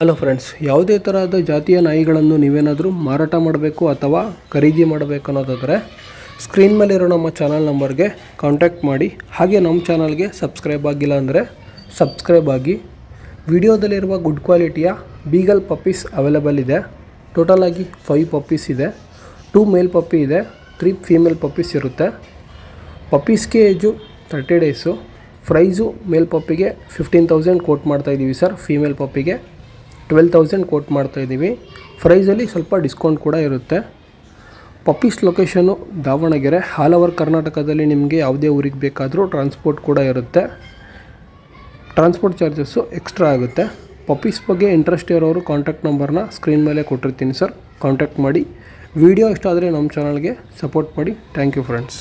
Hello friends, ಯಾವುದೇ ಥರದ ಜಾತಿಯ ನಾಯಿಗಳನ್ನು ನೀವೇನಾದರೂ ಮಾರಾಟ ಮಾಡಬೇಕು ಅಥವಾ ಖರೀದಿ ಮಾಡಬೇಕು ಅನ್ನೋದಾದರೆ ಸ್ಕ್ರೀನ್ ಮೇಲಿರೋ ನಮ್ಮ ಚಾನಲ್ ನಂಬರ್ಗೆ ಕಾಂಟ್ಯಾಕ್ಟ್ ಮಾಡಿ. ಹಾಗೆ ನಮ್ಮ ಚಾನಲ್ಗೆ ಸಬ್ಸ್ಕ್ರೈಬ್ ಆಗಿಲ್ಲ ಅಂದರೆ ಸಬ್ಸ್ಕ್ರೈಬ್ ಆಗಿ. ವಿಡಿಯೋದಲ್ಲಿರುವ ಗುಡ್ ಕ್ವಾಲಿಟಿಯ ಬೀಗಲ್ ಪಪ್ಪೀಸ್ ಅವೈಲೇಬಲ್ ಇದೆ. ಟೋಟಲಾಗಿ 5 ಪಪ್ಪೀಸ್ ಇದೆ. 2 ಮೇಲ್ ಪಪ್ಪಿ ಇದೆ, 3 ಫೀಮೇಲ್ ಪಪ್ಪೀಸ್ ಇರುತ್ತೆ. ಪಪ್ಪೀಸ್ಗೆ ಏಜು 30 ಡೇಸು. ಪ್ರೈಸು ಮೇಲ್ ಪಪ್ಪಿಗೆ 15,000 ಕೋಟ್ ಮಾಡ್ತಾಯಿದ್ದೀವಿ ಸರ್. ಫೀಮೇಲ್ ಪಪ್ಪಿಗೆ 12,000 ಕೋಟ್ ಮಾಡ್ತಾಯಿದ್ದೀವಿ. ಪ್ರೈಸಲ್ಲಿ ಸ್ವಲ್ಪ ಡಿಸ್ಕೌಂಟ್ ಕೂಡ ಇರುತ್ತೆ. Puppies location Davanagere. All over ಕರ್ನಾಟಕದಲ್ಲಿ ನಿಮಗೆ ಯಾವುದೇ ಊರಿಗೆ ಬೇಕಾದರೂ ಟ್ರಾನ್ಸ್ಪೋರ್ಟ್ ಕೂಡ ಇರುತ್ತೆ. ಟ್ರಾನ್ಸ್ಪೋರ್ಟ್ ಚಾರ್ಜಸ್ಸು ಎಕ್ಸ್ಟ್ರಾ ಆಗುತ್ತೆ. ಪಪ್ಪೀಸ್ ಬಗ್ಗೆ ಇಂಟ್ರೆಸ್ಟ್ ಇರೋರು ಕಾಂಟ್ಯಾಕ್ಟ್ ನಂಬರ್ನ ಸ್ಕ್ರೀನ್ ಮೇಲೆ ಕೊಟ್ಟಿರ್ತೀನಿ ಸರ್, ಕಾಂಟ್ಯಾಕ್ಟ್ ಮಾಡಿ. ವಿಡಿಯೋ ಇಷ್ಟ ಆದರೆ ನಮ್ಮ ಚಾನಲ್ಗೆ ಸಪೋರ್ಟ್ ಮಾಡಿ. Thank you friends.